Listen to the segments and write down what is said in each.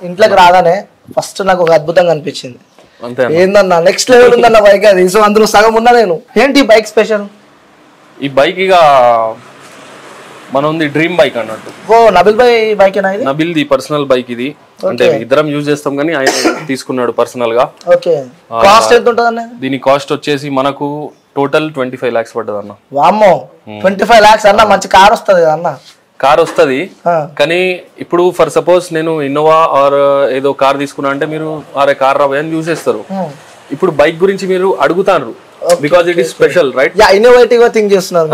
ఇంట్లోకి రాగానే ఫస్ట్ నాకు ఒక అద్భుతంగా అనిపించింది. అంతే ఏందన్నా నెక్స్ట్ లెవెల్ ఉందన్న బైక్ అది. సో అందులో సగం ఉన్నా నేను. ఏంటి బైక్ స్పెషల్? ఈ బైక్ ఇక మన ఉంది డ్రీమ్ బైక్ అన్నట్టు. ఓ నబిల్ భాయ్ బైక్ ఏనా ఇది? నబిల్ ది పర్సనల్ బైక్ ఇది. అంటే ఇద్దరం యూజ్ చేస్తాం కానీ ఆయన తీసుకున్నాడు పర్సనల్ గా. ఓకే. కాస్ట్ ఎంత ఉంటుంది అన్న? దీని కాస్ట్ వచ్చేసి మనకు టోటల్ 25 lakhs పడ్డది అన్న. వామ్మో 25 lakhs అన్న, మంచి కార్ వస్తుంది కదా అన్న? కార్ వస్తుంది కానీ ఇప్పుడు ఫర్ సపోజ్ నేను ఇన్నోవా ఆర్ ఏదో కార్ తీసుకున్నా అంటే మీరు అరే కార్ రాబోయే అని యూజ్ చేస్తారు. ఇప్పుడు బైక్ గురించి మీరు అడుగుతారు because it is special right. Innovative గా థింక్ చేస్తున్నారు.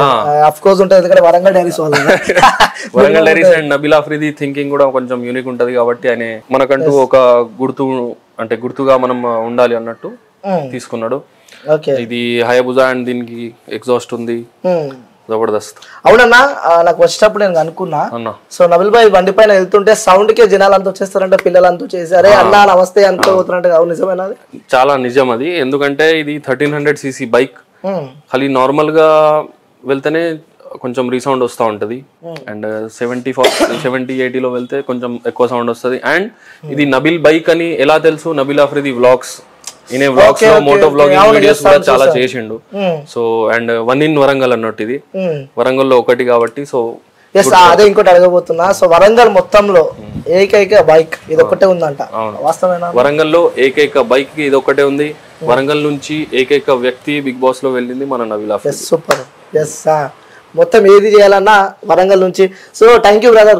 ఆఫ్ కోర్స్ ఉంటుంది ఎందుకంటే వరంగల్ డైరీస్ వాళ్ళు. Warangal diaries and Nabil Afridi thinking కూడా కొంచెం యూనిక్ ఉంటది కాబట్టి ఆయన మనకంటూ ఒక గుర్తుగా మనం ఉండాలి అన్నట్టు తీసుకున్నాడు. ఇది హయాబుజా అండ్ దీనికి ఎగ్జాస్ట్ ఉంది జబర్దస్త్. అవునన్నా నాకు వచ్చేటప్పుడు నేను అనుకున్నా. సో నబిల్ భాయ్ బండి పైన వెళ్తుంటే సౌండ్ కే జనాలు అంతా వచ్చేస్తారంటే పిల్లలు అంతా చేసారే అన్నా నమస్తే అనుకోబోతున్నట్టు. అవును నిజమేనా? అది చాలా నిజం అది. ఎందుకంటే ఇది 1300cc బైక్. ఖాళీ నార్మల్ గా వెళ్తేనే కొంచెం రీసౌండ్ వస్తూ ఉంటది అండ్ 70-80లో వెళ్తే కొంచెం ఎక్కువ సౌండ్ వస్తుంది. అండ్ ఇది నబిల్ బైక్ అని ఎలా తెలుసు? నబిల్ ఆఫ్రిది వ్లాగ్స్, ఈయన వ్లాగ్స్ లో మోటో వ్లాగింగ్ వీడియోస్ కూడా చాలా చేసిండు. సో అండ్ 1 in వరంగల్ అన్నట్టు ఇది వరంగల్ లో ఒకటి కాబట్టి. సో అదే ఇంకోటి అడగబోతున్నా. సో వరంగల్ మొత్తంలో ఏకైక బైక్ ఇది ఒకటే ఉందంట, వాస్తవేనా? వరంగల్ లో ఏకైక బైక్ ఇది ఒకటే ఉంది. వరంగల్ నుంచి ఏకైక వ్యక్తి బిగ్ బాస్ లో వెళ్ళింది మన నబిల్ ఆఫ్రిది. సూపర్. మొత్తం ఏది చేయాలన్నా వరంగల్ నుంచి. So thank you brother.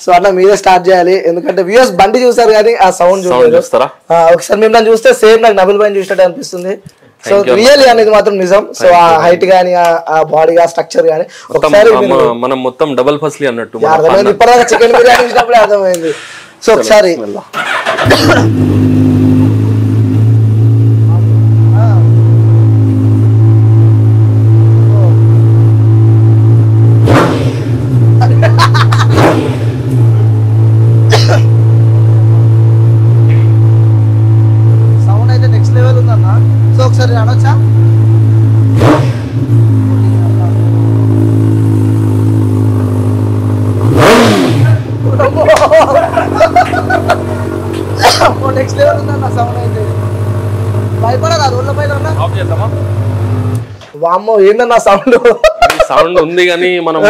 So అట్లా మీరే స్టార్ట్ చేయాలి ఎందుకంటే వ్యూయర్స్ బండి చూసారు కానీ ఆ సౌండ్ చూస్తారా? ఒకసారి మిమ్మల్ని చూస్తే సేమ్ నాకు నబిల్ భాయ్ చూసినట్టు అనిపిస్తుంది. సో రియల్లీ అనేది మాత్రం నిజం. సో ఆ హైట్ గానీ ఆ బాడీ ఆ స్ట్రక్చర్ గానీ ఒకసారి మనం మొత్తం డబుల్ ఫస్లీ అన్నట్టు అర్థమైంది. ఇప్పటిదాకా చికెన్ బిర్యానీ చూసినప్పుడే అర్థమైంది. సో ఒకసారి సౌండ్ అయితే నెక్స్ట్ లెవెల్ ఉందన్న. సో ఒకసారి అనొచ్చా? నెక్స్ట్ లెవెల్ ఉందన్న సౌండ్ అయితే. భయపడదా రోడ్ల పైన? వామ్మో ఏందన్న సౌండ్ ఉంది కానీ మనం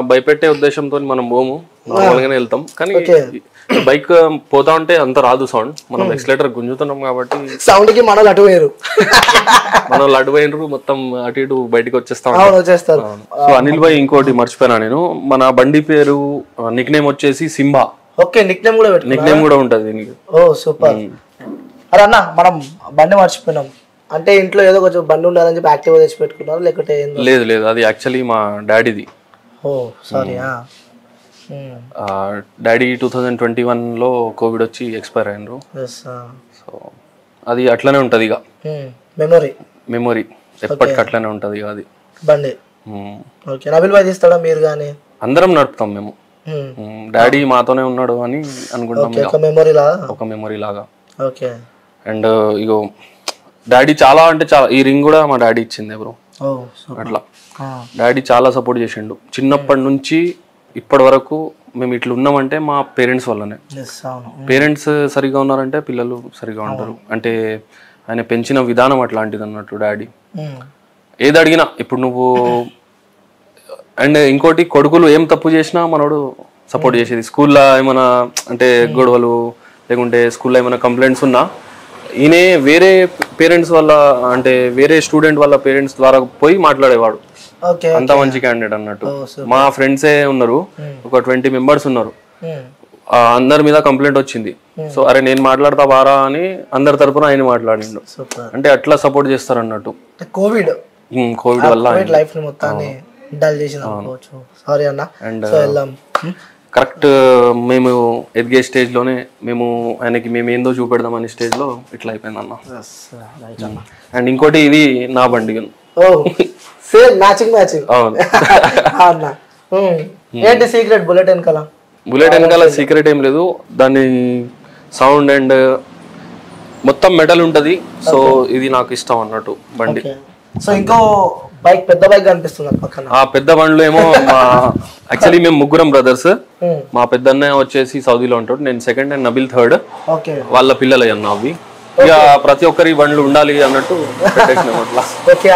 భయపెట్టే ఉద్దేశంతో మనం పోము, నార్మల్ గానే వెళ్తాం. కానీ బైక్ పోతా ఉంటే అంత రాదు సౌండ్. మనం ఎక్సలేటర్ గుంజుతున్నాం కాబట్టి సౌండ్ కి మనలు అటుపోయారు మొత్తం అటు ఇటు బయటకు వచ్చేస్తారు. సో అనిల్ భాయ్ ఇంకోటి మర్చిపోయినా నేను, మన బండి పేరు నిక్ నేమ్ వచ్చేసి సింబా. ఓకే, నిక్ నేమ్ కూడా ఉంటది దీనికి. ఓ సూపర్. అరే అన్న మనం బండి మర్చిపోయినాం అంటే ఇంట్లో ఏదో కొంచెం బండి ఉండాలని చెప్పి యాక్టివ్ తెచ్చి పెట్టుకున్నారు లేకపోతే? లేదు అది యాక్చువల్లీ మా డాడీది. ఓ సారీ. డాడీ 2021లో కోవిడ్ వచ్చి ఎక్స్పైర్ అయినరు. సో అది అట్లనే ఉంటది ఇక మెమొరీ ఎప్పటికి అట్లనే ఉంటది ఇక అది బండి. ఓకే, నబిల్ భాయ్ తీస్తాడా మీరు కానీ? అందరం నడుపుతాం మేము. డాడీ మాతోనే ఉన్నాడు అని అనుకుంటాం, ఒక మెమొరీ లాగా. ఓకే. అండ్ ఇగో డాడీ చాలా అంటే చాలా, ఈ రింగ్ కూడా మా డాడీ ఇచ్చింది బ్రో. అట్లా డాడీ చాలా సపోర్ట్ చేసిండు చిన్నప్పటి నుంచి ఇప్పటి వరకు. మేము ఇట్లా ఉన్నామంటే మా పేరెంట్స్ వల్లనే. పేరెంట్స్ సరిగా ఉన్నారంటే పిల్లలు సరిగా ఉంటారు. అంటే ఆయన పెంచిన విధానం అట్లాంటిది అన్నట్టు డాడీ. ఏది అడిగినా ఇప్పుడు నువ్వు అండ్ ఇంకోటి కొడుకులు ఏం తప్పు చేసినా మనోడు సపోర్ట్ చేసేది. స్కూల్లో ఏమైనా అంటే గొడవలు లేకుంటే స్కూల్లో ఏమైనా కంప్లైంట్స్ ఉన్నా ఈయనే వేరే పేరెంట్స్ వల్ల అంటే వేరే స్టూడెంట్ వాళ్ళ పేరెంట్స్ ద్వారా పోయి మాట్లాడేవాడు. అంత మంచి క్యాండిడేట్ అన్నట్టు. మా ఫ్రెండ్సే ఉన్నారు, ఒక 20 members ఉన్నారు. అందరి మీద కంప్లైంట్ వచ్చింది. సో అరే నేను మాట్లాడతా వారా అని అందరి తరపున ఆయన మాట్లాడిండు. అంటే అట్లా సపోర్ట్ చేస్తారు అన్నట్టు. కోవిడ్ వల్ల లైఫ్ ని మొత్తాన్ని డల్ చేసింది అనుకోవచ్చు. సారీ అన్న. అండ్ కరెక్ట్ మేము ఎదిగే స్టేజ్ లోనే మేము ఆయనకి మేము ఏందో చూపెడదాం అనే స్టేజ్ లో ఇట్లా అయిపోయింది అన్న. అండ్ ఇంకోటి ఇది నా బండి. మ్యాచింగ్ అవును. ఏంటి సీక్రెట్ బుల్లెట్ వెనకాల? సీక్రెట్ ఏం లేదు, దాని సౌండ్ అండ్ మొత్తం మెటల్ ఉంటది. సో ఇది నాకు ఇష్టం అన్నట్టు బండి. సో ఇంకో బైక్ పెద్ద బైక్ కనిపిస్తుంది పక్కన. ఆ పెద్ద బండ్లు ఏమో మా యాక్చువల్లీ మేము ముగ్గురం బ్రదర్స్. మా పెద్దన్నయ్య వచ్చేసి సౌదీలో ఉంటాడు, నేను సెకండ్ అండ్ నబిల్ థర్డ్. వాళ్ళ పిల్లలు అన్న అవి. ఇక ప్రతి ఒక్కరి బండ్లు ఉండాలి అన్నట్టు పెట్టేసినాం అట్లా. ఓకే.